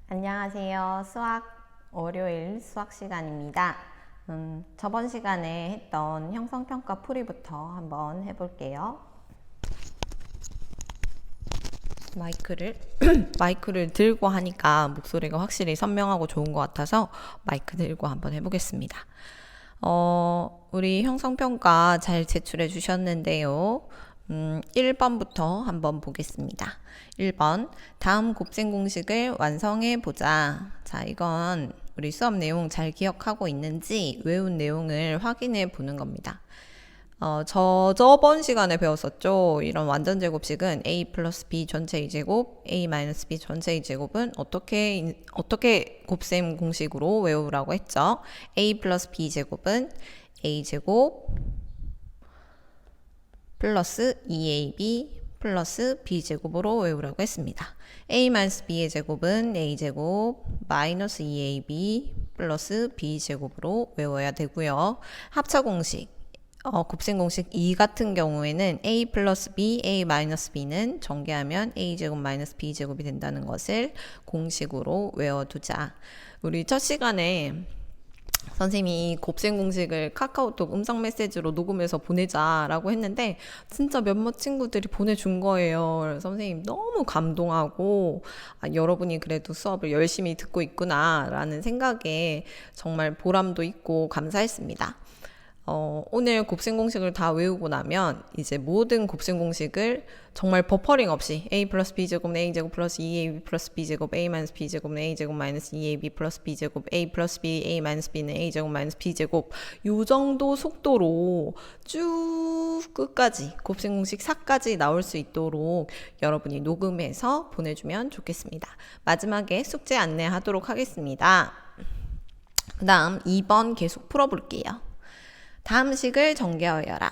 안녕하세요. 월요일 수학 시간입니다. 저번 시간에 했던 형성평가 풀이부터 한번 해볼게요. 마이크를 들고 하니까 목소리가 확실히 선명하고 좋은 것 같아서 마이크 들고 한번 해보겠습니다. 우리 형성평가 잘 제출해 주셨는데요. 1번부터 한번 보겠습니다. 1번, 다음 곱셈 공식을 완성해 보자. 자, 이건 우리 수업 내용 잘 기억하고 있는지 외운 내용을 확인해 보는 겁니다. 저번 시간에 배웠었죠. 이런 완전 제곱식은 a 플러스 b 전체 2제곱, a 마이너스 b 전체 2제곱은 어떻게 곱셈 공식으로 외우라고 했죠. a 플러스 b 제곱은 a 제곱 플러스 2ab 플러스 b제곱으로 외우라고 했습니다. a 마이너스 b의 제곱은 a제곱 마이너스 2ab 플러스 b제곱으로 외워야 되고요. 합차 공식, 곱셈 공식 2 같은 경우에는 a 플러스 b, a 마이너스 b는 전개하면 a제곱 마이너스 b제곱이 된다는 것을 공식으로 외워두자. 우리 첫 시간에 선생님이 곱셈 공식을 카카오톡 음성 메시지로 녹음해서 보내자라고 했는데 진짜 몇몇 친구들이 보내준 거예요. 선생님 너무 감동하고 여러분이 그래도 수업을 열심히 듣고 있구나 라는 생각에 정말 보람도 있고 감사했습니다. 오늘 곱셈 공식을 다 외우고 나면 이제 모든 곱셈 공식을 정말 버퍼링 없이 a 플러스 b제곱은 a제곱 플러스 2ab 플러스 b제곱 a 마이너스 b제곱은 a제곱 마이너스 2ab 플러스 b제곱 a 플러스 b a 마이너스 b는 a제곱 마이너스 b제곱 요 정도 속도로 쭉 끝까지 곱셈 공식 4까지 나올 수 있도록 여러분이 녹음해서 보내주면 좋겠습니다. 마지막에 숙제 안내하도록 하겠습니다. 그 다음 2번 계속 풀어볼게요. 다음 식을 전개하여라.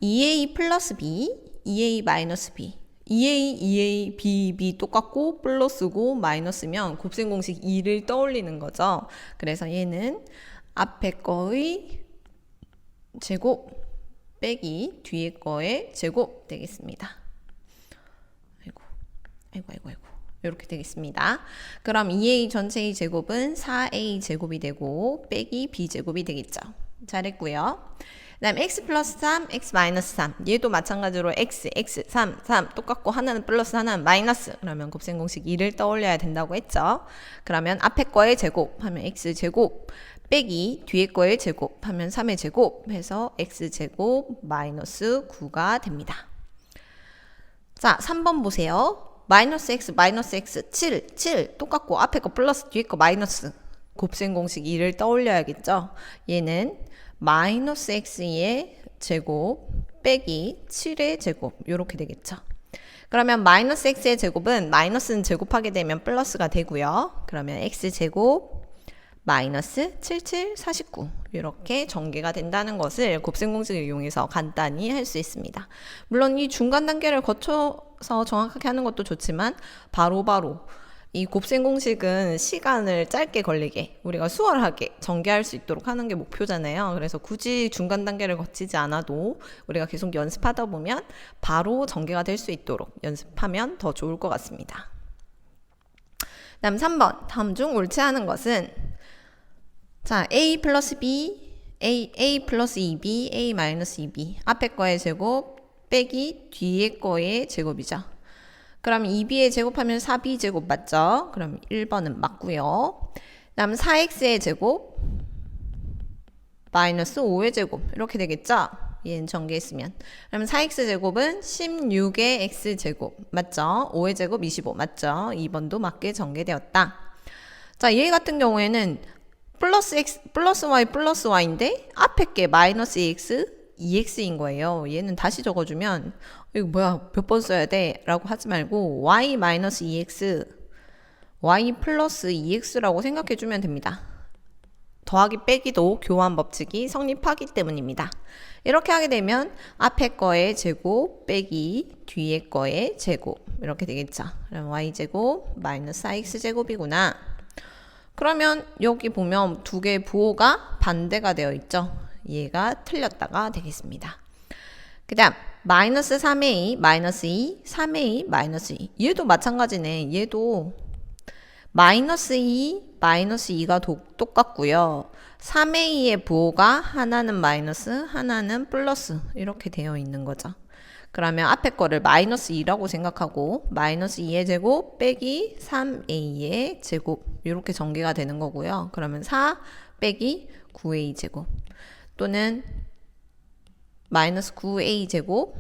2a 플러스 b, 2a 마이너스 b. 2a, b 똑같고 플러스고 마이너스면 곱셈 공식 2를 떠올리는 거죠. 그래서 얘는 앞에 거의 제곱 빼기 뒤에 거의 제곱 되겠습니다. 아이고. 이렇게 되겠습니다. 그럼 2a 전체의 제곱은 4a 제곱이 되고 빼기 b제곱이 되겠죠. 잘했고요. 그 다음 x 플러스 3, x 마이너스 3. 얘도 마찬가지로 x, 3 똑같고 하나는 플러스 하나는 마이너스. 그러면 곱셈 공식 2를 떠올려야 된다고 했죠. 그러면 앞에 거의 제곱 하면 x제곱 빼기 뒤에 거의 제곱 하면 3의 제곱 해서 x제곱 마이너스 9가 됩니다. 자, 3번 보세요. 마이너스 x 7 똑같고 앞에 거 플러스 뒤에 거 마이너스. 곱셈 공식 2를 떠올려야겠죠. 얘는 마이너스 x의 제곱 빼기 7의 제곱 이렇게 되겠죠. 그러면 마이너스 x의 제곱은 마이너스는 제곱하게 되면 플러스가 되고요. 그러면 x제곱 마이너스 49 이렇게 전개가 된다는 것을 곱셈 공식을 이용해서 간단히 할 수 있습니다. 물론 이 중간 단계를 거쳐서 정확하게 하는 것도 좋지만 바로바로 이 곱셈 공식은 시간을 짧게 걸리게 우리가 수월하게 전개할 수 있도록 하는 게 목표잖아요. 그래서 굳이 중간 단계를 거치지 않아도 우리가 계속 연습하다 보면 바로 전개가 될 수 있도록 연습하면 더 좋을 것 같습니다. 다음 3번 다음 중 옳지 않은 것은 자 a 플러스 b a 플러스 2b a 마이너스 2b 앞에 거의 제곱 빼기 뒤에 거의 제곱이죠. 그럼 2b의 제곱하면 4b 제곱 맞죠? 그럼 1번은 맞고요. 다음 4x의 제곱 마이너스 5의 제곱 이렇게 되겠죠? 얘는 전개했으면. 그럼 4x 제곱은 16의 x 제곱 맞죠? 5의 제곱 25 맞죠? 2번도 맞게 전개되었다. 자, 얘 같은 경우에는 플러스 x 플러스 y 플러스 y인데 앞에 게 마이너스 2x 2x인 거예요. 얘는 다시 적어주면 이거 뭐야 몇 번 써야 돼? 라고 하지 말고 y 마이너스 2x y 플러스 2x라고 생각해주면 됩니다. 더하기 빼기도 교환 법칙이 성립하기 때문입니다. 이렇게 하게 되면 앞에 거의 제곱 빼기 뒤에 거의 제곱 이렇게 되겠죠. 그럼 y제곱 마이너스 4x제곱이구나. 그러면 여기 보면 두 개의 부호가 반대가 되어 있죠. 얘가 틀렸다가 되겠습니다. 그 다음 마이너스 3a 마이너스 2 3a 마이너스 2 얘도 마찬가지네. 얘도 마이너스 2 마이너스 2가 똑같고요. 3a의 부호가 하나는 마이너스 하나는 플러스 이렇게 되어 있는 거죠. 그러면 앞에 거를 마이너스 2라고 생각하고 마이너스 2의 제곱 빼기 3a의 제곱 이렇게 전개가 되는 거고요. 그러면 4 빼기 9a 제곱 또는 마이너스 9a 제곱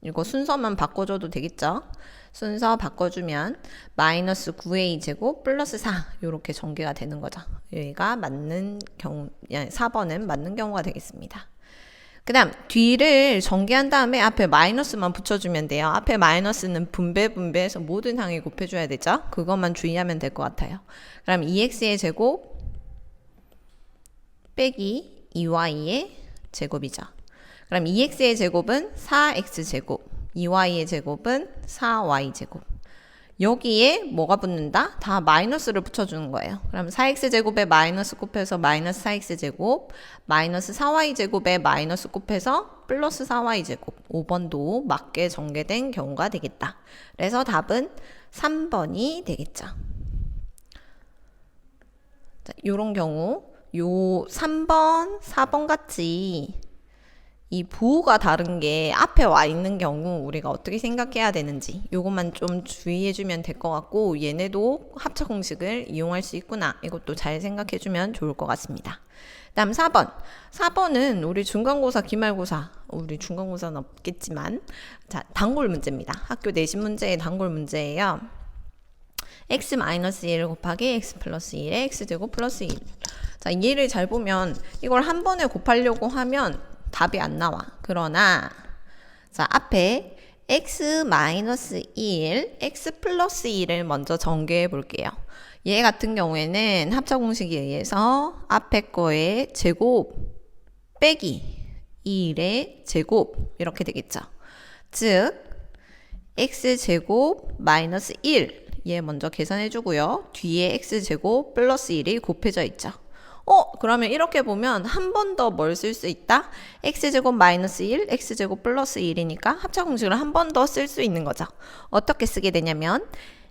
이거 순서만 바꿔줘도 되겠죠. 순서 바꿔주면 마이너스 9a 제곱 플러스 4 이렇게 전개가 되는 거죠. 여기가 맞는 경우 4번은 맞는 경우가 되겠습니다. 그 다음 뒤를 전개한 다음에 앞에 마이너스만 붙여주면 돼요. 앞에 마이너스는 분배해서 모든 항에 곱해줘야 되죠. 그것만 주의하면 될 것 같아요. 그럼 2x의 제곱 빼기 2y의 제곱이죠. 그럼 2x의 제곱은 4x제곱 2y의 제곱은 4y제곱 여기에 뭐가 붙는다? 다 마이너스를 붙여주는 거예요. 그럼 4x제곱에 마이너스 곱해서 마이너스 4x제곱 마이너스 4y제곱에 마이너스 곱해서 플러스 4y제곱 5번도 맞게 전개된 경우가 되겠다. 그래서 답은 3번이 되겠죠. 자, 요런 경우 요 3번, 4번 같이 이 부호가 다른 게 앞에 와 있는 경우 우리가 어떻게 생각해야 되는지 요것만 좀 주의해주면 될 것 같고 얘네도 합차 공식을 이용할 수 있구나 이것도 잘 생각해주면 좋을 것 같습니다. 다음 4번 4번은 우리 중간고사 기말고사 우리 중간고사는 없겠지만 자 단골 문제입니다. 학교 내신 문제의 단골 문제예요. x-1 곱하기 x 플러스 1에 x제곱 플러스 1 자 얘를 잘 보면 이걸 한 번에 곱하려고 하면 답이 안 나와. 그러나 자 앞에 x-1, x 플러스 1을 먼저 전개해 볼게요. 얘 같은 경우에는 합차 공식에 의해서 앞에 거의 제곱 빼기 1의 제곱 이렇게 되겠죠. 즉 x제곱 마이너스 1 얘 먼저 계산해 주고요. 뒤에 x제곱 플러스 1이 곱해져 있죠. 그러면 이렇게 보면 한 번 더 뭘 쓸 수 있다? x제곱 마이너스 1, x제곱 플러스 1이니까 합차 공식을 한 번 더 쓸 수 있는 거죠. 어떻게 쓰게 되냐면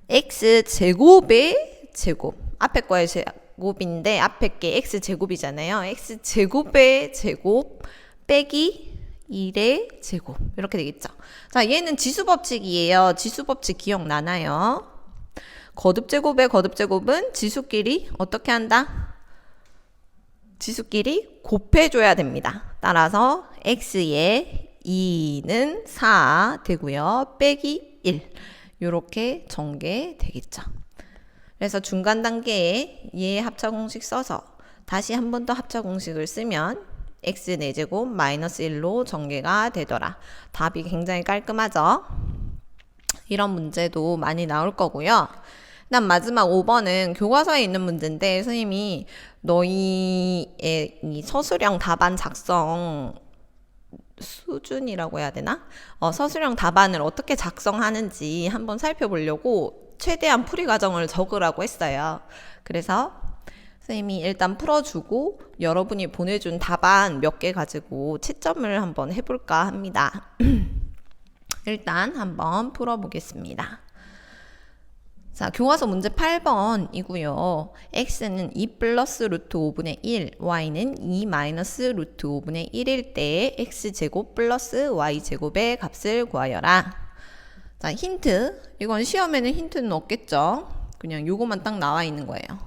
x제곱의 제곱 앞에 거의 제곱인데 앞에 게 x제곱이잖아요. x제곱의 제곱 빼기 1의 제곱 이렇게 되겠죠. 자 얘는 지수법칙이에요. 지수법칙 기억나나요? 거듭제곱의 거듭제곱은 지수끼리 어떻게 한다? 지수끼리 곱해줘야 됩니다. 따라서 x의 2는 4 되고요. 빼기 1 이렇게 전개되겠죠. 그래서 중간 단계에 얘 합차 공식 써서 다시 한 번 더 합차 공식을 쓰면 x 4제곱 마이너스 1로 전개가 되더라. 답이 굉장히 깔끔하죠. 이런 문제도 많이 나올 거고요. 그다음 마지막 5번은 교과서에 있는 문제인데 선생님이 너희의 이 서술형 답안 작성 수준이라고 해야 되나? 서술형 답안을 어떻게 작성하는지 한번 살펴보려고 최대한 풀이 과정을 적으라고 했어요. 그래서 선생님이 일단 풀어주고 여러분이 보내준 답안 몇 개 가지고 채점을 한번 해볼까 합니다. 일단 한번 풀어보겠습니다. 자, 교과서 문제 8번이고요. x는 2 플러스 루트 5분의 1, y는 2 마이너스 루트 5분의 1일 때 x제곱 플러스 y제곱의 값을 구하여라. 자, 힌트. 이건 시험에는 힌트는 없겠죠. 그냥 요거만 딱 나와 있는 거예요.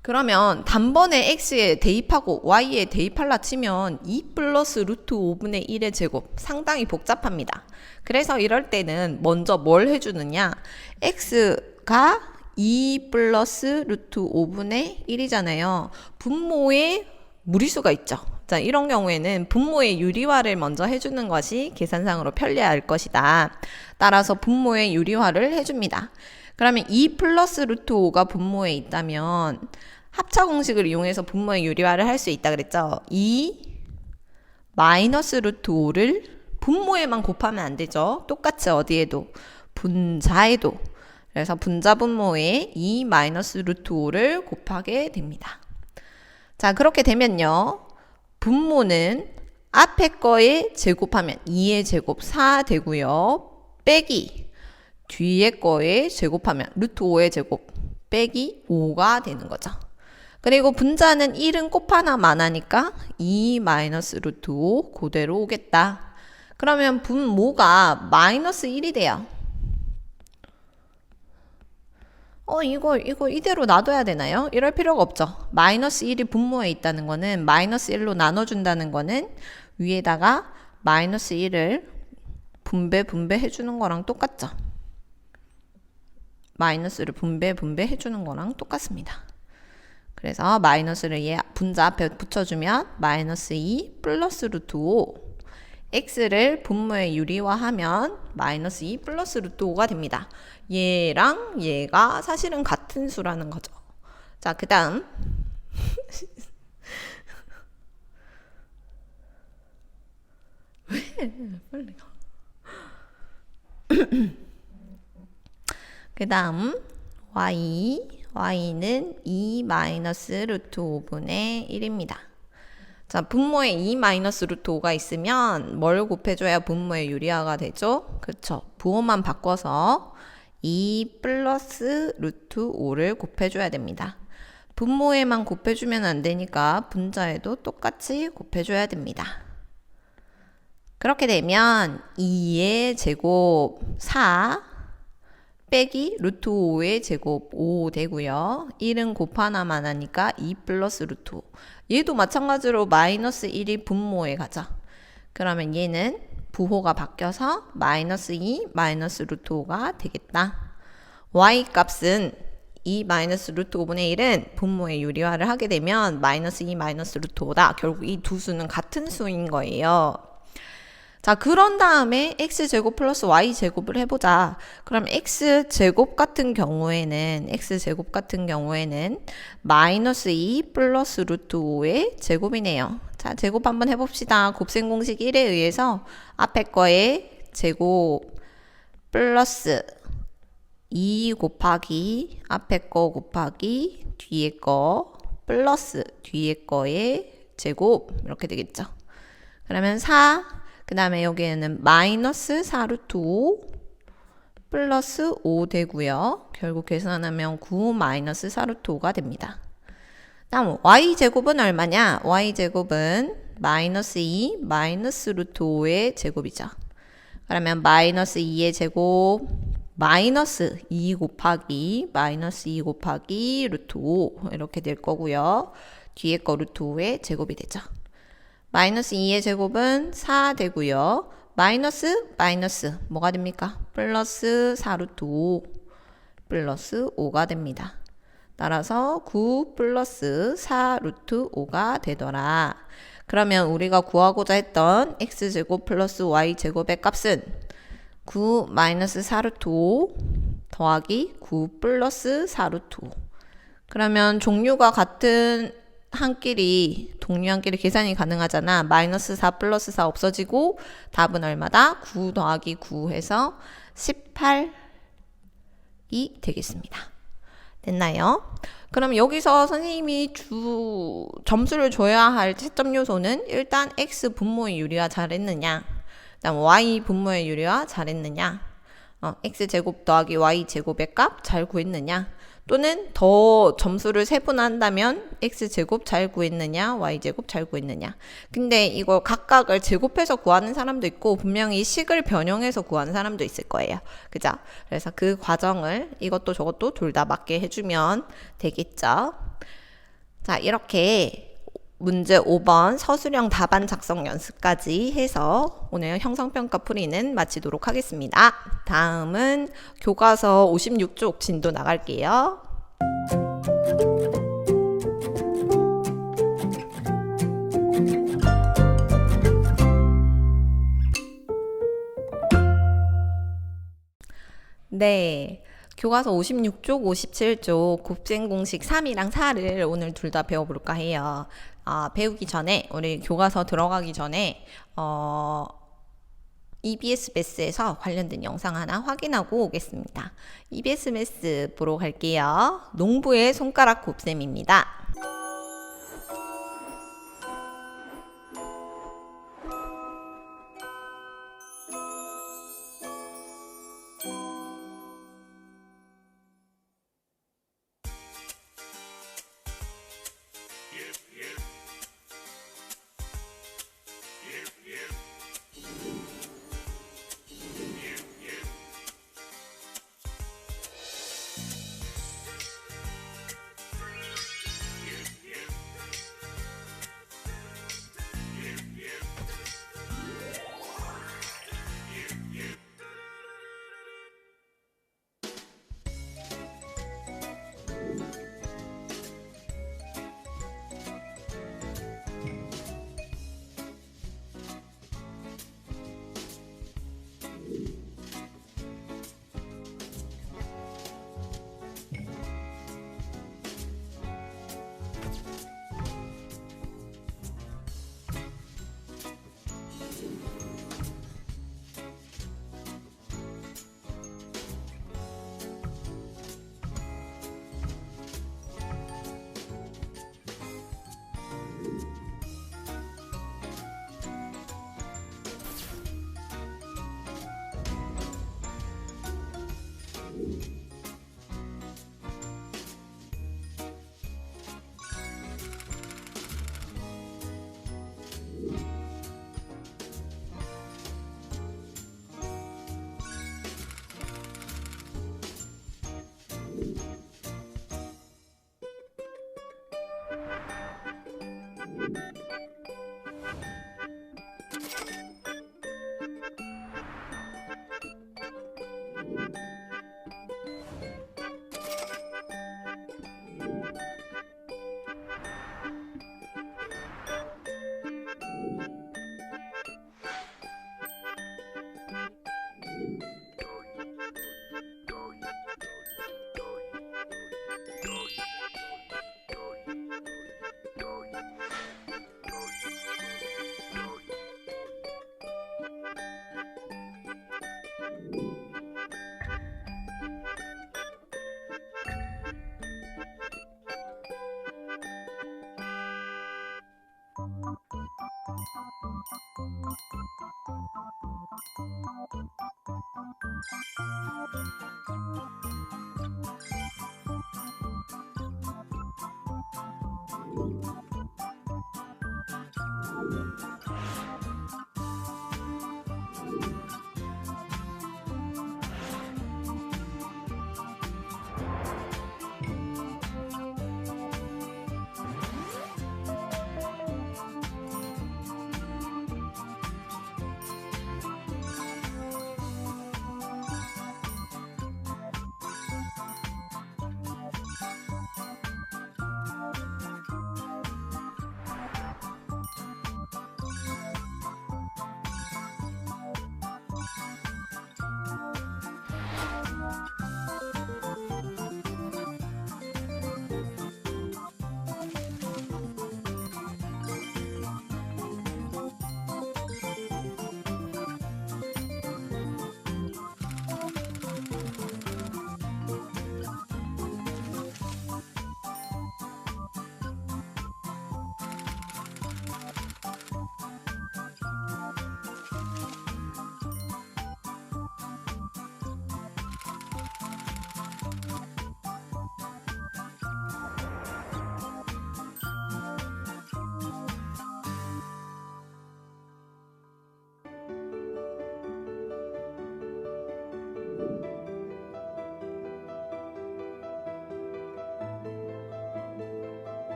그러면 단번에 x에 대입하고 y에 대입할라 치면 2 플러스 루트 5분의 1의 제곱 상당히 복잡합니다. 그래서 이럴 때는 먼저 뭘 해주느냐 x가 2 플러스 루트 5분의 1이잖아요. 분모에 무리수가 있죠. 자, 이런 경우에는 분모의 유리화를 먼저 해주는 것이 계산상으로 편리할 것이다. 따라서 분모의 유리화를 해줍니다. 그러면 2 플러스 루트 5가 분모에 있다면 합차 공식을 이용해서 분모의 유리화를 할 수 있다 그랬죠. 2 마이너스 루트 5를 분모에만 곱하면 안 되죠. 똑같이 어디에도 분자에도. 그래서 분자 분모에 2 마이너스 루트 5를 곱하게 됩니다. 자, 그렇게 되면요. 분모는 앞에 거에 제곱하면 2의 제곱 4 되고요. 빼기 뒤에 거에 제곱하면 루트 5의 제곱 빼기 5가 되는 거죠. 그리고 분자는 1은 곱 하나만 하니까 2 마이너스 루트 5 그대로 오겠다. 그러면 분모가 마이너스 1이 돼요. 이거 이대로 놔둬야 되나요? 이럴 필요가 없죠. 마이너스 1이 분모에 있다는 거는 마이너스 1로 나눠준다는 거는 위에다가 마이너스 1을 분배 해주는 거랑 똑같죠. 마이너스를 분배 해주는 거랑 똑같습니다. 그래서 마이너스를 얘 분자 앞에 붙여주면 마이너스 2 플러스 루트 5 x를 분모에 유리화하면 마이너스 2 플러스 루트 5가 됩니다. 얘랑 얘가 사실은 같은 수라는 거죠. 자, 그 다음 빨리 가. 그 다음 y는 2 마이너스 루트 5분의 1입니다. 자, 분모에 2 마이너스 루트 5가 있으면 뭘 곱해줘야 분모의 유리화가 되죠? 그렇죠. 부호만 바꿔서 2 플러스 루트 5를 곱해줘야 됩니다. 분모에만 곱해주면 안 되니까 분자에도 똑같이 곱해줘야 됩니다. 그렇게 되면 2의 제곱 4 빼기 루트 5의 제곱 5 되고요. 1은 곱 하나만 하니까 2 플러스 루트 5. 얘도 마찬가지로 마이너스 1이 분모에 가죠. 그러면 얘는 부호가 바뀌어서 마이너스 2 마이너스 루트 5가 되겠다. y 값은 2 마이너스 루트 5분의 1은 분모에 유리화를 하게 되면 마이너스 2 마이너스 루트 5다. 결국 이 두 수는 같은 수인 거예요. 자, 그런 다음에 x제곱 플러스 y제곱을 해보자. 그럼 x제곱 같은 경우에는 마이너스 2 플러스 루트 5의 제곱이네요. 자, 제곱 한번 해봅시다. 곱셈 공식 1에 의해서 앞에 거에 제곱 플러스 2 곱하기 앞에 거 곱하기 뒤에 거 플러스 뒤에 거의 제곱 이렇게 되겠죠. 그러면 4 그 다음에 여기에는 마이너스 4 루트 5 플러스 5 되고요. 결국 계산하면 9 마이너스 4 루트 5가 됩니다. 다음 y제곱은 얼마냐? y제곱은 마이너스 2 마이너스 루트 5의 제곱이죠. 그러면 마이너스 2의 제곱 마이너스 2 곱하기 루트 5 이렇게 될 거고요. 뒤에 거 루트 5의 제곱이 되죠. 마이너스 2의 제곱은 4 되고요. 마이너스 뭐가 됩니까? 플러스 4 루트 5 플러스 5가 됩니다. 따라서 9 플러스 4 루트 5가 되더라. 그러면 우리가 구하고자 했던 x제곱 플러스 y제곱의 값은 9 마이너스 4 루트 5 더하기 9 플러스 4 루트 5. 그러면 종류가 같은 동류 한 끼리 계산이 가능하잖아. 마이너스 4 플러스 4 없어지고 답은 얼마다? 9 더하기 9 해서 18이 되겠습니다. 됐나요? 그럼 여기서 선생님이 점수를 줘야 할 채점 요소는 일단 x 분모의 유리화 잘했느냐, 그다음 y 분모의 유리화 잘했느냐, x제곱 더하기 y제곱의 값 잘 구했느냐, 또는 더 점수를 세분한다면 x제곱 잘 구했느냐, y제곱 잘 구했느냐. 근데 이거 각각을 제곱해서 구하는 사람도 있고 분명히 식을 변형해서 구하는 사람도 있을 거예요. 그죠? 그래서 그 과정을 이것도 저것도 둘 다 맞게 해주면 되겠죠. 자, 이렇게 문제 5번 서술형 답안 작성 연습까지 해서 오늘 형성평가 풀이는 마치도록 하겠습니다. 다음은 교과서 56쪽 진도 나갈게요. 네. 교과서 56쪽, 57쪽 곱셈 공식 3이랑 4를 오늘 둘 다 배워볼까 해요. 배우기 전에 우리 교과서 들어가기 전에 EBS 매스에서 관련된 영상 하나 확인하고 오겠습니다. EBS 매스 보러 갈게요. 농부의 손가락 곱셈입니다.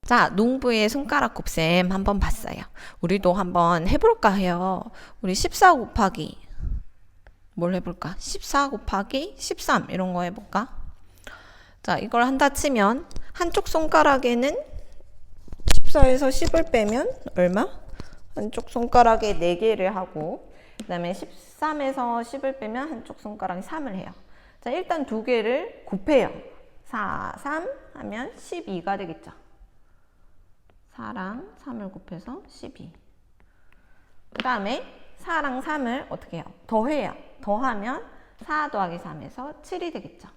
자, 농부의 손가락 곱셈 한번 봤어요. 우리도 한번 해볼까 해요. 우리 14 곱하기 뭘 해볼까? 14 곱하기 13 이런 거 해볼까? 자, 이걸 한다 치면 한쪽 손가락에는 14에서 10을 빼면 얼마? 한쪽 손가락에 4개를 하고 그 다음에 13에서 10을 빼면 한쪽 손가락에 3을 해요. 자, 일단 2개를 곱해요. 4, 3 하면 12가 되겠죠. 4랑 3을 곱해서 12. 그 다음에 4랑 3을 어떻게 해요? 더해요. 더하면 4 더하기 3에서 7이 되겠죠.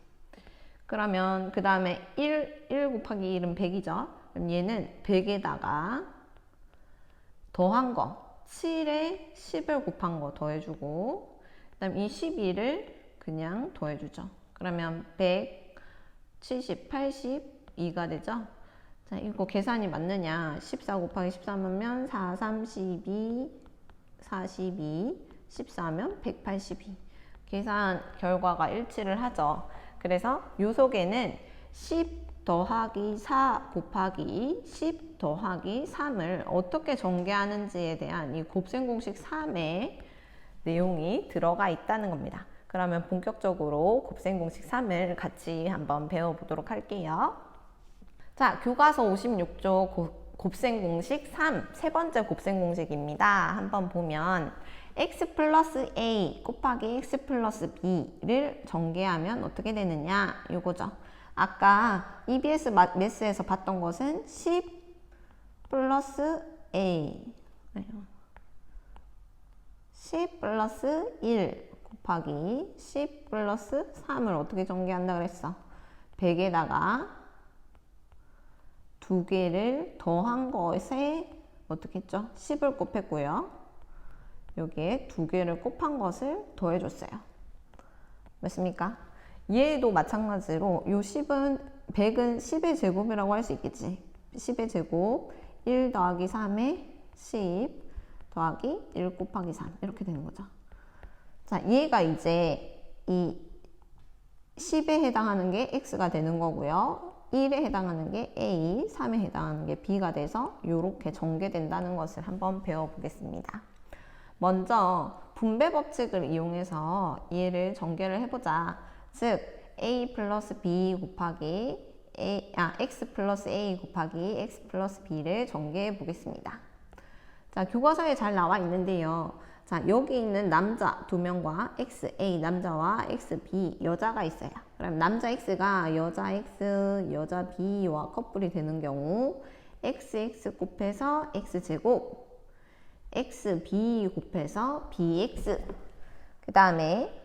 그러면 그 다음에 1 곱하기 1은 100이죠. 그럼 얘는 100에다가 더한 거 7에 10을 곱한 거 더해주고 그 다음 이 12를 그냥 더해주죠. 그러면 100, 70, 82가 되죠. 자, 이거 계산이 맞느냐? 14 곱하기 13하면 4, 32, 42, 14면 182. 계산 결과가 일치를 하죠. 그래서 요 속에는 10 더하기 4 곱하기 10 더하기 3을 어떻게 전개하는지에 대한 이 곱셈 공식 3의 내용이 들어가 있다는 겁니다. 그러면 본격적으로 곱셈 공식 3을 같이 한번 배워보도록 할게요. 자, 교과서 56조 곱셈 공식 3, 세 번째 곱셈 공식입니다. 한번 보면 x 플러스 a 곱하기 x 플러스 b를 전개하면 어떻게 되느냐? 요거죠. 아까 EBS 매스에서 봤던 것은 10 플러스 a 10 플러스 1 곱하기 10 플러스 3을 어떻게 전개한다 그랬어? 100에다가 2개를 더한 것에 어떻게 했죠? 10을 곱했고요. 여기에 2개를 곱한 것을 더해줬어요. 맞습니까? 얘도 마찬가지로 요 10은 100은 10의 제곱이라고 할 수 있겠지. 10의 제곱 1 더하기 3에 10 더하기 1 곱하기 3 이렇게 되는 거죠. 자, 얘가 이제 이 10에 해당하는 게 x가 되는 거고요. 1에 해당하는 게 a, 3에 해당하는 게 b가 돼서 이렇게 전개된다는 것을 한번 배워보겠습니다. 먼저 분배 법칙을 이용해서 얘를 전개를 해보자. 즉 a 플러스 b 곱하기 x 플러스 a 곱하기 x 플러스 b를 전개해 보겠습니다. 자, 교과서에 잘 나와 있는데요. 자, 여기 있는 남자 2명과 XA 남자와 XB 여자가 있어요. 그럼 남자 X가 여자 X, 여자 B와 커플이 되는 경우 XX 곱해서 X제곱, XB 곱해서 BX 그 다음에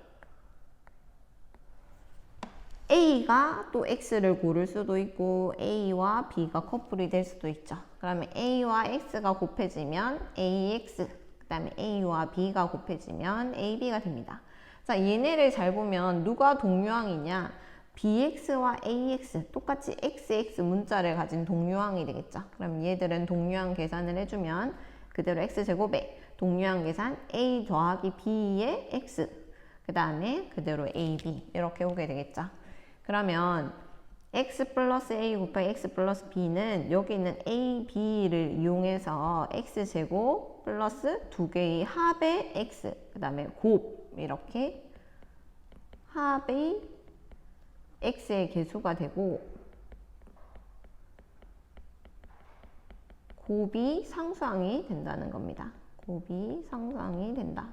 A가 또 X를 고를 수도 있고 A와 B가 커플이 될 수도 있죠. 그러면 A와 X가 곱해지면 AX 그 다음에 A와 B가 곱해지면 AB가 됩니다. 자, 얘네를 잘 보면 누가 동류항이냐? BX와 AX 똑같이 XX 문자를 가진 동류항이 되겠죠. 그럼 얘들은 동류항 계산을 해주면 그대로 X제곱에 동류항 계산 A 더하기 B의 X 그 다음에 그대로 AB 이렇게 오게 되겠죠. 그러면 x 플러스 a 곱하기 x 플러스 b는 여기 있는 a, b를 이용해서 x제곱 플러스 2개의 합의 x 그 다음에 곱 이렇게 합의 x의 개수가 되고 곱이 상수항이 된다는 겁니다. 곱이 상수항이 된다.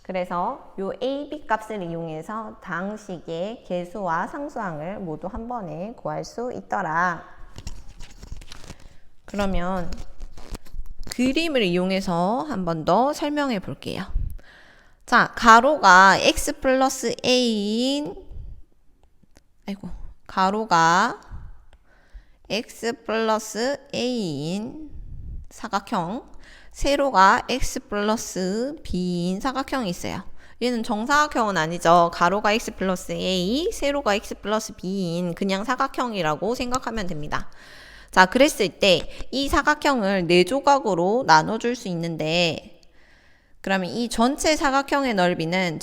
그래서 요 a, b 값을 이용해서 다항식의 개수와 상수항을 모두 한 번에 구할 수 있더라. 그러면 그림을 이용해서 한 번 더 설명해 볼게요. 자, 가로가 x 플러스 a인 가로가 x 플러스 a인 사각형 세로가 x 플러스 b인 사각형이 있어요. 얘는 정사각형은 아니죠. 가로가 x 플러스 a, 세로가 x 플러스 b인 그냥 사각형이라고 생각하면 됩니다. 자, 그랬을 때 이 사각형을 4조각으로 나눠줄 수 있는데 그러면 이 전체 사각형의 넓이는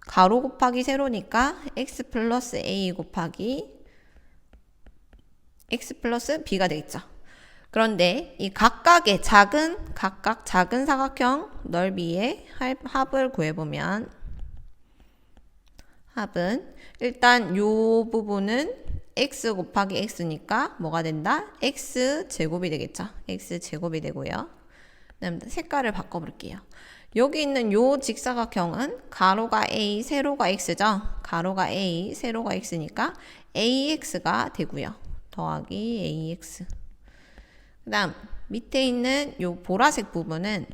가로 곱하기 세로니까 x 플러스 a 곱하기 x 플러스 b가 되겠죠. 그런데 이 각각 작은 사각형 넓이의 합을 구해보면 합은 일단 요 부분은 x 곱하기 x니까 뭐가 된다? x 제곱이 되겠죠. x 제곱이 되고요. 그다음 색깔을 바꿔볼게요. 여기 있는 요 직사각형은 가로가 a, 세로가 x죠. 가로가 a, 세로가 x니까 ax가 되고요. 더하기 ax. 그 다음 밑에 있는 요 보라색 부분은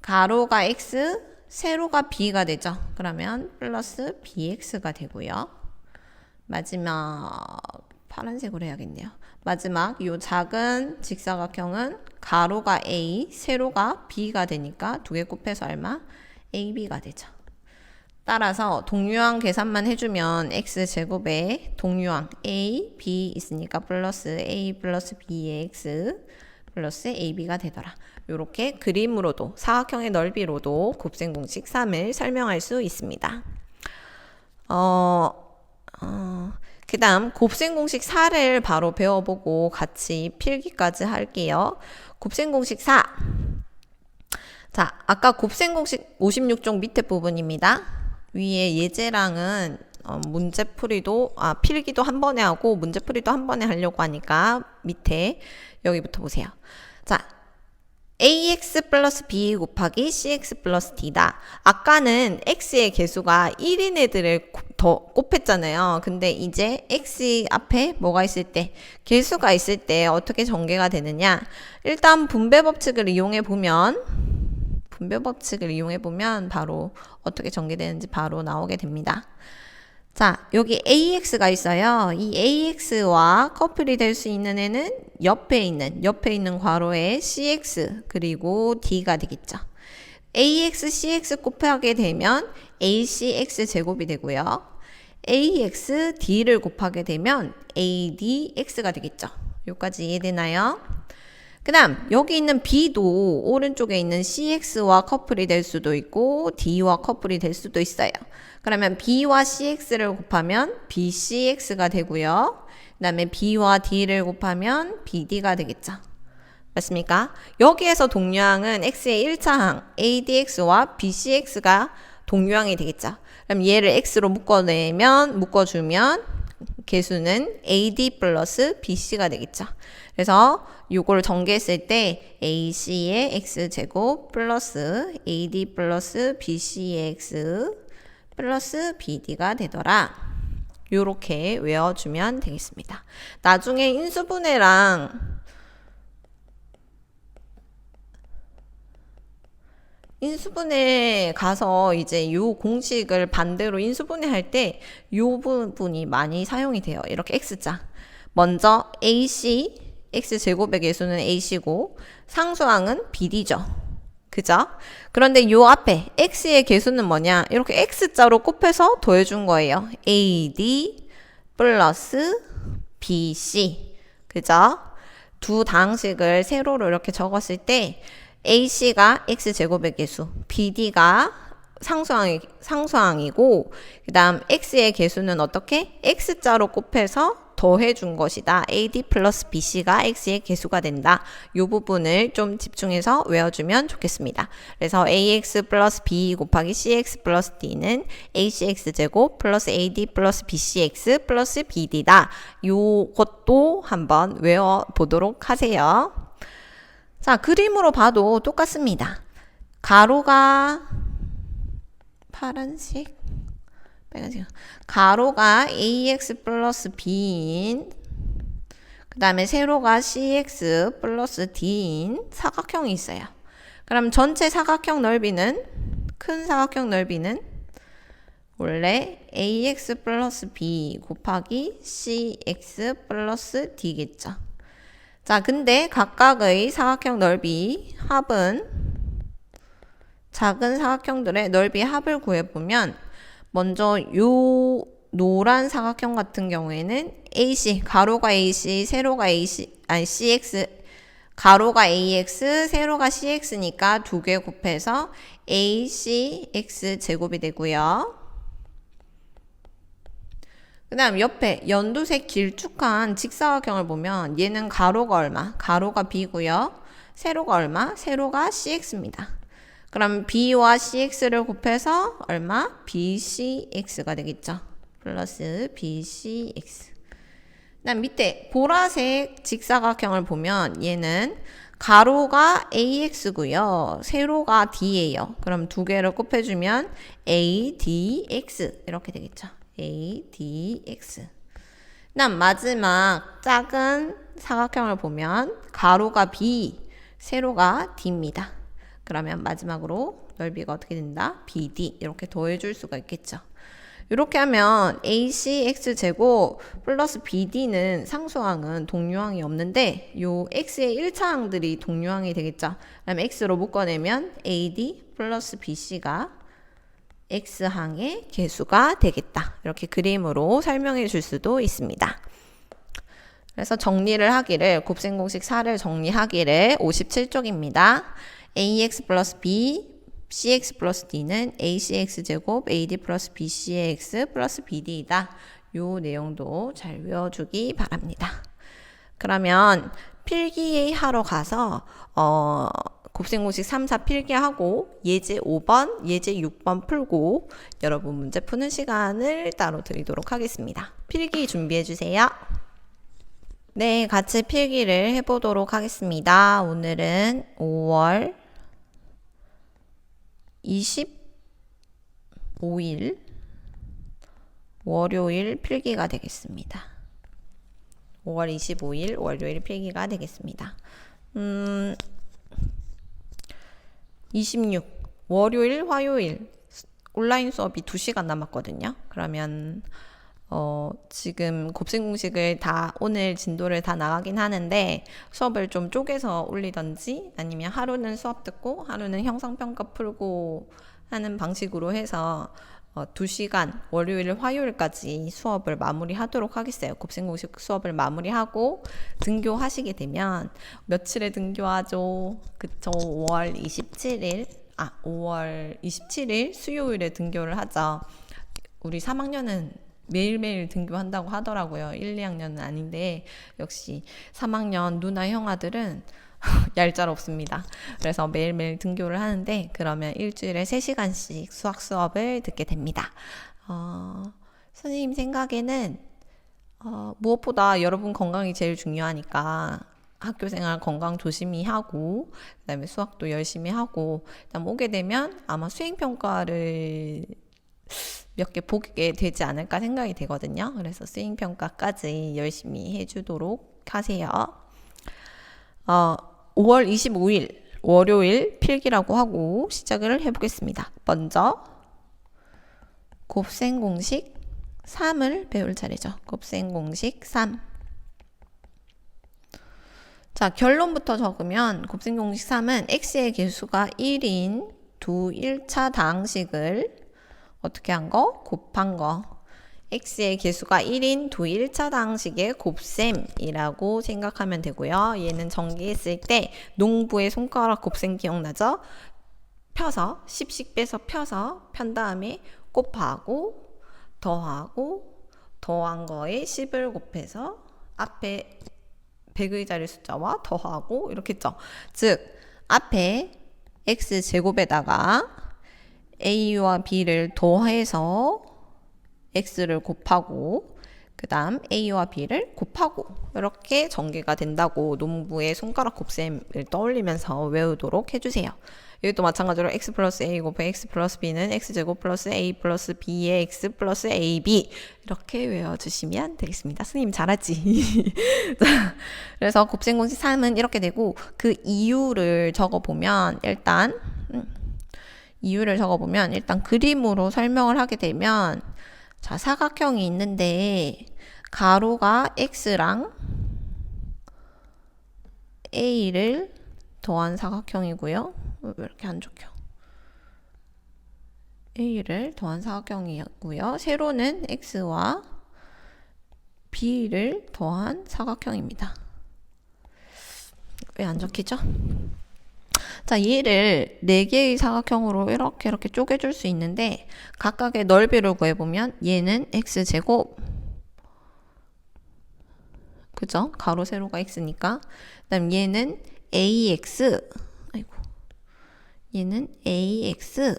가로가 x, 세로가 b가 되죠. 그러면 플러스 bx가 되고요. 마지막 파란색으로 해야겠네요. 마지막 요 작은 직사각형은 가로가 a, 세로가 b가 되니까 두 개 곱해서 얼마? ab가 되죠. 따라서 동류항 계산만 해주면 x제곱에 동류항 a, b 있으니까 플러스 a 플러스 b의 x 플러스 ab가 되더라. 이렇게 그림으로도 사각형의 넓이로도 곱셈공식 3을 설명할 수 있습니다. 그 다음 곱셈공식 4를 바로 배워보고 같이 필기까지 할게요. 곱셈공식 4. 자, 아까 곱셈공식 56쪽 밑에 부분입니다. 위에 예제랑은 문제풀이도 필기도 한 번에 하고 문제풀이도 한 번에 하려고 하니까 밑에 여기부터 보세요. 자, ax 플러스 b 곱하기 cx 플러스 d다. 아까는 x의 개수가 1인 애들을 더 곱했잖아요. 근데 이제 x 앞에 뭐가 있을 때, 개수가 있을 때 어떻게 전개가 되느냐. 일단 분배 법칙을 이용해 보면 바로 어떻게 전개되는지 바로 나오게 됩니다. 자, 여기 AX가 있어요. 이 AX와 커플이 될 수 있는 애는 옆에 있는 괄호에 CX 그리고 D가 되겠죠. AX, CX 곱하게 되면 ACX 제곱이 되고요. AX, D를 곱하게 되면 ADX가 되겠죠. 여기까지 이해되나요? 그 다음 여기 있는 B도 오른쪽에 있는 CX와 커플이 될 수도 있고 D와 커플이 될 수도 있어요. 그러면 B와 CX를 곱하면 BCX가 되고요. 그 다음에 B와 D를 곱하면 BD가 되겠죠. 맞습니까? 여기에서 동류항은 X의 1차항 ADX와 BCX가 동류항이 되겠죠. 그럼 얘를 X로 묶어주면 개수는 AD 플러스 BC가 되겠죠. 그래서 요걸 전개했을 때 AC의 X제곱 플러스 AD 플러스 BC의 X 플러스 BD가 되더라. 요렇게 외워주면 되겠습니다. 나중에 인수분해 가서 이제 요 공식을 반대로 인수분해 할 때 요 부분이 많이 사용이 돼요. 이렇게 X자. 먼저 AC, X제곱의 개수는 AC고 상수항은 BD죠. 그죠? 그런데 요 앞에 X의 개수는 뭐냐? 이렇게 X자로 곱해서 더해준 거예요. AD 플러스 BC. 그죠? 두 당식을 세로로 이렇게 적었을 때 AC가 X제곱의 개수, BD가 상수항이고 그 다음 X의 개수는 어떻게? X자로 곱해서 더해준 것이다. AD 플러스 BC가 X의 개수가 된다. 이 부분을 좀 집중해서 외워주면 좋겠습니다. 그래서 AX 플러스 B 곱하기 CX 플러스 D는 ACX제곱 플러스 AD 플러스 BCX 플러스 BD다. 요것도 한번 외워보도록 하세요. 자, 그림으로 봐도 똑같습니다. 가로가 파란색, 빨간색. 가로가 AX 플러스 B인, 그 다음에 세로가 CX 플러스 D인 사각형이 있어요. 그럼 전체 사각형 넓이는, 큰 사각형 넓이는 원래 AX 플러스 B 곱하기 CX 플러스 D겠죠. 자, 근데 각각의 사각형 넓이 합은 작은 사각형들의 넓이 합을 구해보면 먼저 요 노란 사각형 같은 경우에는 AC, 가로가 AC, 세로가 CX, 가로가 AX, 세로가 CX니까 두 개 곱해서 ACX 제곱이 되고요. 그 다음 옆에 연두색 길쭉한 직사각형을 보면 얘는 가로가 얼마? 가로가 b고요. 세로가 얼마? 세로가 cx입니다. 그럼 b와 cx를 곱해서 얼마? bcx가 되겠죠. 플러스 bcx. 그다음 밑에 보라색 직사각형을 보면 얘는 가로가 ax고요. 세로가 d예요. 그럼 두 개를 곱해주면 adx 이렇게 되겠죠. adx. 그다음 마지막 작은 사각형을 보면 가로가 b, 세로가 d입니다. 그러면 마지막으로 넓이가 어떻게 된다? bd 이렇게 더해줄 수가 있겠죠. 이렇게 하면 ACX제곱 플러스 BD는 상수항은 동류항이 없는데 요 X의 1차항들이 동류항이 되겠죠. 그럼 X로 묶어내면 AD 플러스 BC가 X항의 개수가 되겠다. 이렇게 그림으로 설명해 줄 수도 있습니다. 그래서 정리를 하기를 곱셈공식 4를 정리하기를 57쪽입니다. AX 플러스 B cx 플러스 d는 acx제곱 ad 플러스 bc의 x 플러스 bd이다. 요 내용도 잘 외워주기 바랍니다. 그러면 필기 하러 가서 곱셈공식 3, 4 필기하고 예제 5번, 예제 6번 풀고 여러분 문제 푸는 시간을 따로 드리도록 하겠습니다. 필기 준비해주세요. 네, 같이 필기를 해보도록 하겠습니다. 오늘은 5월 25일 월요일 필기가 되겠습니다. 5월 25일 월요일 필기가 되겠습니다. 26 월요일 화요일 온라인 수업이 2시간 남았거든요. 그러면 지금 곱셈공식을 다 오늘 진도를 다 나가긴 하는데 수업을 좀 쪼개서 올리던지 아니면 하루는 수업 듣고 하루는 형상평가 풀고 하는 방식으로 해서 2시간 월요일 화요일까지 수업을 마무리하도록 하겠어요. 곱셈공식 수업을 마무리하고 등교하시게 되면 며칠에 등교하죠? 그쵸? 5월 27일 수요일에 등교를 하죠. 우리 3학년은 매일매일 등교한다고 하더라고요. 1, 2학년은 아닌데 역시 3학년 누나 형아들은 얄짤없습니다. 그래서 매일매일 등교를 하는데 그러면 일주일에 3시간씩 수학 수업을 듣게 됩니다. 선생님 생각에는 무엇보다 여러분 건강이 제일 중요하니까 학교생활 건강 조심히 하고 그다음에 수학도 열심히 하고 그다음 오게 되면 아마 수행평가를 몇 개 보게 되지 않을까 생각이 되거든요. 그래서 수행평가까지 열심히 해주도록 하세요. 5월 25일 월요일 필기라고 하고 시작을 해보겠습니다. 먼저 곱셈공식 3을 배울 차례죠. 곱셈공식 3. 자, 결론부터 적으면 곱셈공식 3은 x의 개수가 1인 두 1차 다항식을 어떻게 한 거? 곱한 거. x의 개수가 1인 두 1차 다항식의 곱셈이라고 생각하면 되고요. 얘는 전개했을 때 농부의 손가락 곱셈 기억나죠? 펴서 10씩 빼서 펴서 편 다음에 곱하고 더한 거에 10을 곱해서 앞에 100의 자리 숫자와 더하고 이렇게 했죠. 즉 앞에 x제곱에다가 a와 b를 더해서 x를 곱하고 그 다음 a와 b를 곱하고 이렇게 전개가 된다고 농부의 손가락 곱셈을 떠올리면서 외우도록 해주세요. 여기도 마찬가지로 x 플러스 a 곱해 x 플러스 b는 x제곱 플러스 a 플러스 b의 x 플러스 ab 이렇게 외워주시면 되겠습니다. 스님 잘하지? 그래서 곱셈공식 3은 이렇게 되고 그 이유를 적어보면 일단 그림으로 설명을 하게 되면 자, 사각형이 있는데 가로가 x랑 a를 더한 사각형이고요. 왜 이렇게 안 적혀? a를 더한 사각형이고요. 세로는 x와 b를 더한 사각형입니다. 왜 안 적히죠? 자, 얘를 4개의 사각형으로 이렇게 쪼개줄 수 있는데 각각의 넓이를 구해보면 얘는 x제곱, 그죠? 가로 세로가 x니까. 그다음 얘는 ax. 아이고. 얘는 ax.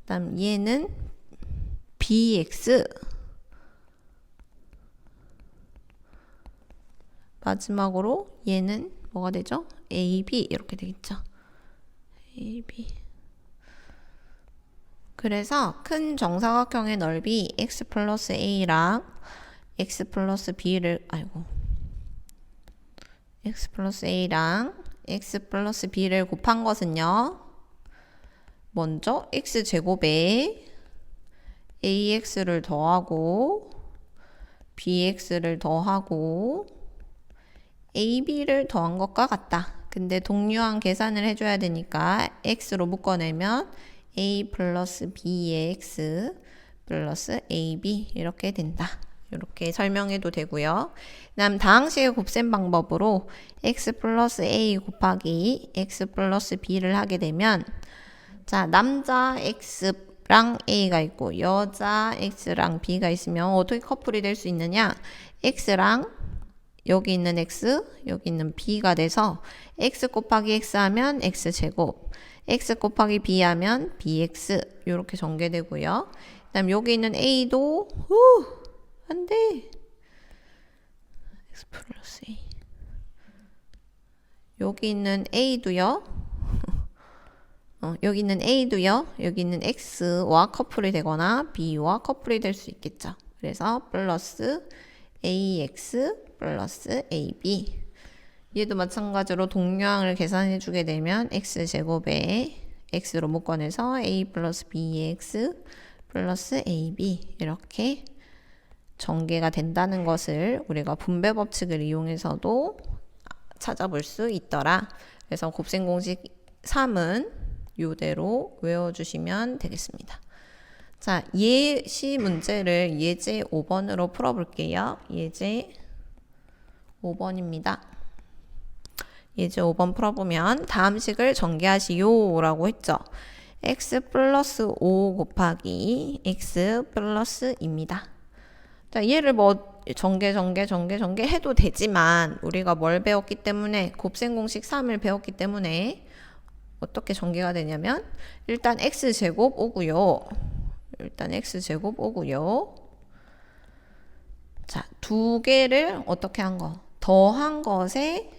그다음 얘는 bx. 마지막으로 얘는 뭐가 되죠? AB 이렇게 되겠죠. AB. 그래서 큰 정사각형의 넓이 x 플러스 a랑 x 플러스 b를 x 플러스 a랑 x 플러스 b를 곱한 것은요. 먼저 x제곱에 ax를 더하고 bx를 더하고 ab를 더한 것과 같다. 근데 동류한 계산을 해줘야 되니까 x로 묶어내면 a 플러스 b의 x 플러스 ab 이렇게 된다. 이렇게 설명해도 되고요. 그다음 다항식의 곱셈 방법으로 x 플러스 a 곱하기 x 플러스 b를 하게 되면 자, 남자 x랑 a가 있고 여자 x랑 b가 있으면 어떻게 커플이 될 수 있느냐? x랑 여기 있는 x, 여기 있는 b가 돼서 x 곱하기 x 하면 x제곱, x 곱하기 b 하면 bx 이렇게 전개되고요. 그 다음 여기 있는 a도 안 돼. x 플러스 a. 여기 있는 a도요. 여기 있는 a도요. 여기 있는 x와 커플이 되거나 b와 커플이 될 수 있겠죠. 그래서 플러스 ax 플러스 ab. 얘도 마찬가지로 동류항을 계산해 주게 되면 x제곱에 x로 묶어내서 a 플러스 b의 x 플러스 ab 이렇게 전개가 된다는 것을 우리가 분배 법칙을 이용해서도 찾아볼 수 있더라. 그래서 곱셈 공식 3은 이대로 외워주시면 되겠습니다. 자, 예시 문제를 예제 5번으로 풀어볼게요. 예제 5번입니다. 예제 5번 풀어보면 다음 식을 전개하시오 라고 했죠. x 플러스 5 곱하기 x 플러스 2입니다. 자, 얘를 뭐 전개 해도 되지만 우리가 뭘 배웠기 때문에 곱셈 공식 3을 배웠기 때문에 어떻게 전개가 되냐면 일단 x제곱 오고요. 자, 두 개를 어떻게 한 거? 더한 것에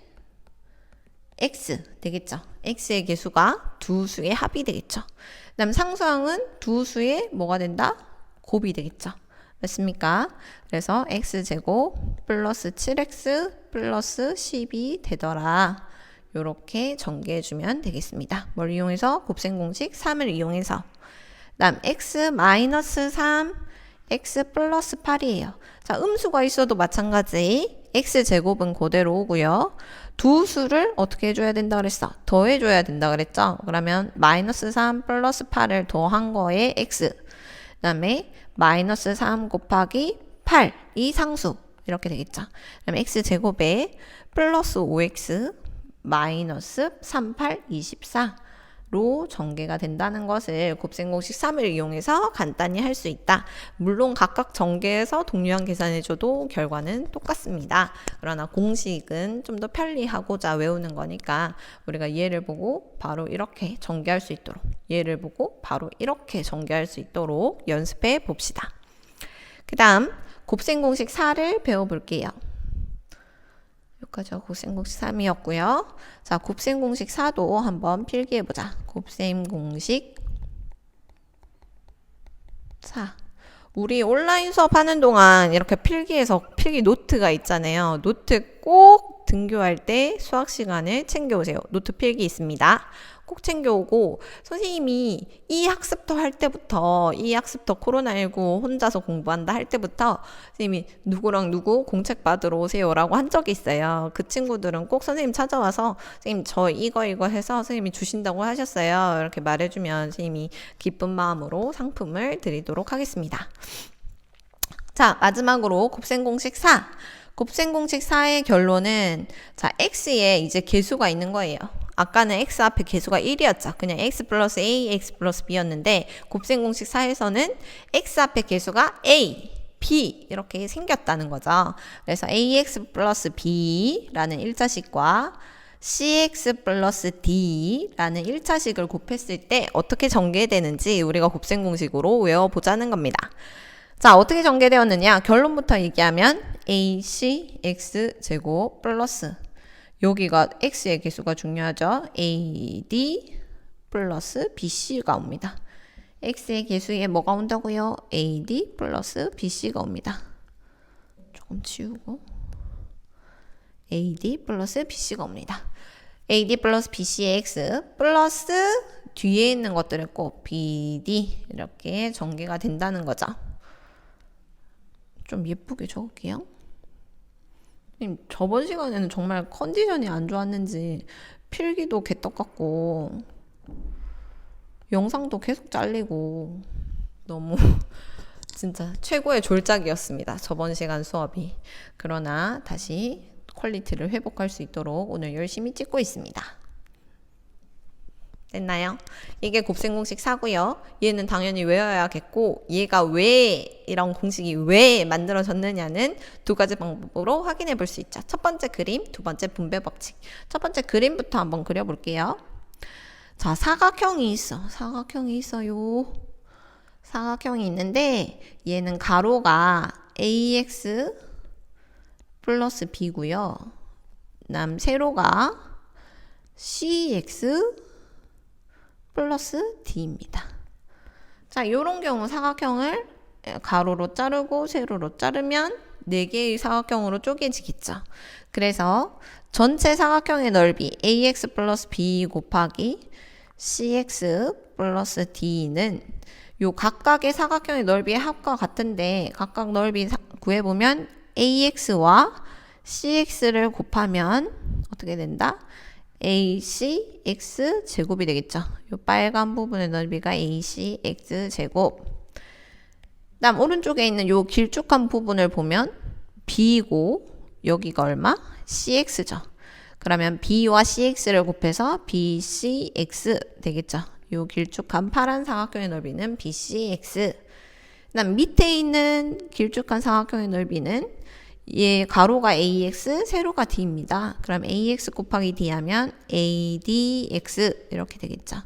x 되겠죠. x의 개수가 두 수의 합이 되겠죠. 그 다음 상수항은 두 수의 뭐가 된다? 곱이 되겠죠. 맞습니까? 그래서 x제곱 플러스 7x 플러스 10이 되더라. 이렇게 전개해주면 되겠습니다. 뭘 이용해서? 곱셈 공식 3을 이용해서. 그 다음 x 마이너스 3, x 플러스 8이에요. 자, 음수가 있어도 마찬가지. x제곱은 그대로 오고요. 두 수를 어떻게 해줘야 된다 그랬어? 더해줘야 된다 그랬죠? 그러면 마이너스 3 플러스 8을 더한 거에 x. 그 다음에 마이너스 3 곱하기 8, 이 상수. 이렇게 되겠죠? 그 다음에 x제곱에 플러스 5x 마이너스 38, 24로 전개가 된다는 것을 곱셈 공식 3을 이용해서 간단히 할 수 있다. 물론 각각 전개해서 동류항 계산해줘도 결과는 똑같습니다. 그러나 공식은 좀 더 편리하고자 외우는 거니까 우리가 얘를 보고 바로 이렇게 전개할 수 있도록, 얘를 보고 바로 이렇게 전개할 수 있도록 연습해 봅시다. 그 다음 곱셈 공식 4를 배워볼게요. 여기까지가 곱셈 공식 3이었고요. 자, 곱셈 공식 4도 한번 필기해보자. 곱셈 공식 4. 우리 온라인 수업하는 동안 이렇게 필기해서 필기 노트가 있잖아요. 노트 꼭 등교할 때 수학 시간에 챙겨오세요. 노트 필기 있습니다. 꼭 챙겨오고 선생님이 이 학습터 할 때부터 이 학습터 코로나19 혼자서 공부한다 할 때부터 선생님이 누구랑 누구 공책 받으러 오세요 라고 한 적이 있어요. 그 친구들은 꼭 선생님 찾아와서 선생님 저 이거 해서 선생님이 주신다고 하셨어요. 이렇게 말해주면 선생님이 기쁜 마음으로 상품을 드리도록 하겠습니다. 자, 마지막으로 곱셈 공식 4. 곱셈 공식 4의 결론은 자, x에 이제 개수가 있는 거예요. 아까는 x 앞에 개수가 1이었죠. 그냥 x 플러스 a, x 플러스 b였는데 곱셈공식 4에서는 x 앞에 개수가 a, b 이렇게 생겼다는 거죠. 그래서 ax 플러스 b라는 1차식과 cx 플러스 d라는 1차식을 곱했을 때 어떻게 전개되는지 우리가 곱셈공식으로 외워보자는 겁니다. 자, 어떻게 전개되었느냐? 결론부터 얘기하면 ac x제곱 플러스 여기가 x의 개수가 중요하죠. ad 플러스 bc가 옵니다. x의 개수에 뭐가 온다고요? ad 플러스 bc가 옵니다. 조금 치우고 ad 플러스 bc가 옵니다. ad 플러스 bc의 x 플러스 뒤에 있는 것들을 꼭 bd 이렇게 전개가 된다는 거죠. 좀 예쁘게 적을게요. 저번 시간에는 정말 컨디션이 안 좋았는지 필기도 개떡 같고 영상도 계속 잘리고 너무 진짜 최고의 졸작이었습니다. 저번 시간 수업이. 그러나 다시 퀄리티를 회복할 수 있도록 오늘 열심히 찍고 있습니다. 됐나요? 이게 곱셈공식 4고요. 얘는 당연히 외워야겠고 얘가 왜 이런 공식이 왜 만들어졌느냐는 두 가지 방법으로 확인해 볼 수 있죠. 첫 번째 그림, 두 번째 분배 법칙. 첫 번째 그림부터 한번 그려볼게요. 자, 사각형이 있어요. 사각형이 있는데 얘는 가로가 ax 플러스 b고요. 그다음 세로가 cx 플러스 d입니다. 자, 요런 경우 사각형을 가로로 자르고 세로로 자르면 4개의 사각형으로 쪼개지겠죠. 그래서 전체 사각형의 넓이 ax 플러스 b 곱하기 cx 플러스 d는 요 각각의 사각형의 넓이의 합과 같은데 각각 넓이 구해보면 ax와 cx를 곱하면 어떻게 된다? acx 제곱이 되겠죠. 요 빨간 부분의 넓이가 acx 제곱. 그다음 오른쪽에 있는 요 길쭉한 부분을 보면 b고 여기가 얼마? cx죠. 그러면 b와 cx를 곱해서 bcx 되겠죠. 요 길쭉한 파란 사각형의 넓이는 bcx. 그다음 밑에 있는 길쭉한 사각형의 넓이는 얘 가로가 ax, 세로가 d입니다. 그럼 ax 곱하기 d 하면 adx 이렇게 되겠죠.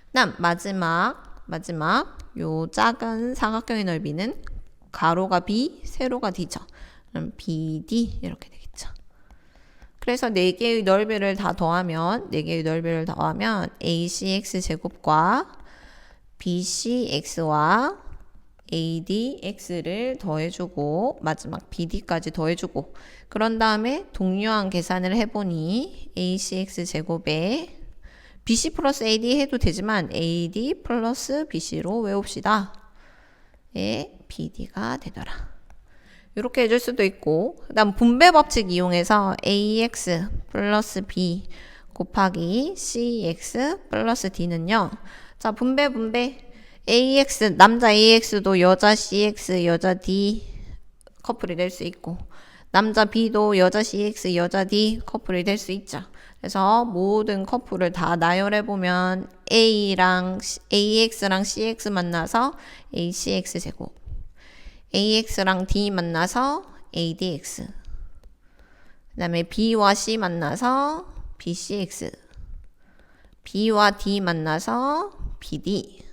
그다음 마지막 요 작은 사각형의 넓이는 가로가 b, 세로가 d죠. 그럼 bd 이렇게 되겠죠. 그래서 4개의 넓이를 다 더하면 acx 제곱과 bcx와 adx를 더해주고 마지막 bd까지 더해주고 그런 다음에 동료한 계산을 해보니 acx 제곱에 bc 플러스 ad 해도 되지만 ad 플러스 bc로 외웁시다. 예, bd가 되더라. 이렇게 해줄 수도 있고 그 다음 분배 법칙 이용해서 ax 플러스 b 곱하기 cx 플러스 d는요. 자, 분배 ax, 남자 ax도 여자 cx, 여자 d 커플이 될 수 있고 남자 b도 여자 cx, 여자 d 커플이 될 수 있죠. 그래서 모든 커플을 다 나열해보면 ax랑 cx 만나서 acx 제곱 ax랑 d 만나서 adx 그 다음에 b와 c 만나서 bcx b와 d 만나서 bd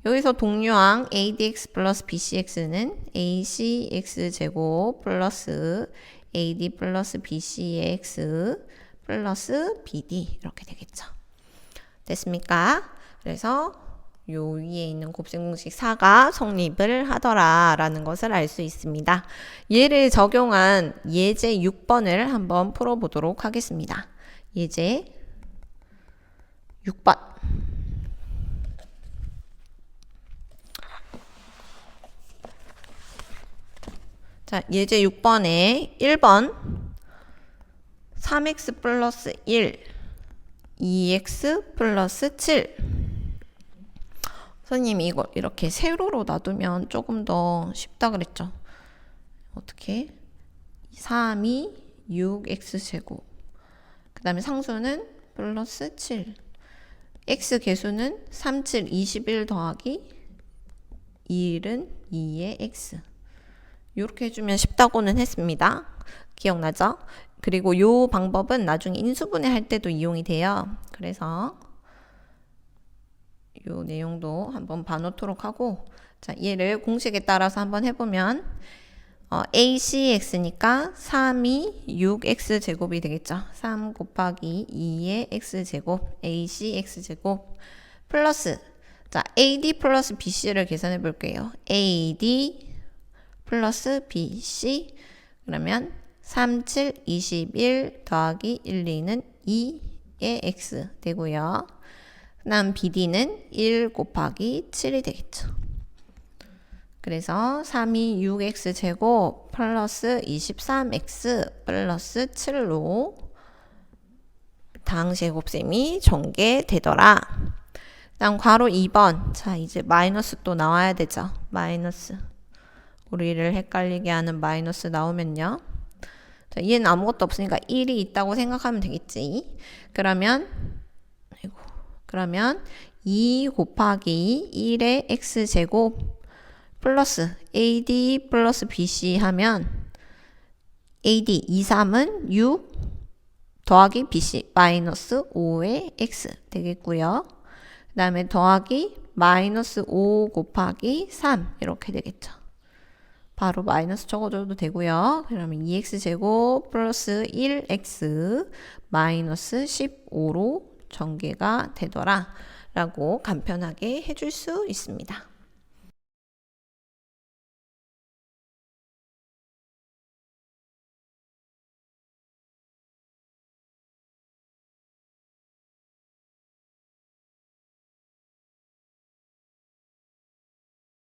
여기서 동류항 adx 플러스 bcx는 acx 제곱 플러스 ad 플러스 bcx 플러스 bd 이렇게 되겠죠. 됐습니까? 그래서 요 위에 있는 곱셈공식 4가 성립을 하더라라는 것을 알 수 있습니다. 얘를 적용한 예제 6번을 한번 풀어보도록 하겠습니다. 예제 6번. 자, 예제 6번에 1번 3x 플러스 1 2x 플러스 7 선생님이 이거 이렇게 세로로 놔두면 조금 더 쉽다 그랬죠. 어떻게? 3이 6x제곱 그 다음에 상수는 플러스 7. x 개수는 3, 7, 21 더하기 1은 2의 x. 이렇게 해주면 쉽다고는 했습니다. 기억나죠? 그리고 이 방법은 나중에 인수분해 할 때도 이용이 돼요. 그래서 이 내용도 한번 봐놓도록 하고, 자, 얘를 공식에 따라서 한번 해보면 ACX니까 3이 6X 제곱이 되겠죠. 3 곱하기 2의 X제곱 ACX제곱 플러스, 자, AD 플러스 BC를 계산해 볼게요. AD 플러스 BC, 그러면 3, 7, 21 더하기 1, 2는 2의 X 되고요. 그 다음 BD는 1 곱하기 7이 되겠죠. 그래서 3이 6x 제곱 플러스 23x 플러스 7로 당제곱셈이 전개되더라. 다음 괄호 2번. 자, 이제 마이너스 또 나와야 되죠. 마이너스. 우리를 헷갈리게 하는 마이너스 나오면요. 자, 얘는 아무것도 없으니까 1이 있다고 생각하면 되겠지. 그러면 2 곱하기 1의 x제곱 플러스 AD 플러스 BC 하면 AD 2, 3은 6 더하기 BC 마이너스 5의 X 되겠고요. 그 다음에 더하기 마이너스 5 곱하기 3 이렇게 되겠죠. 바로 마이너스 적어줘도 되고요. 그러면 2X 제곱 플러스 1X 마이너스 15로 전개가 되더라 라고 간편하게 해줄 수 있습니다.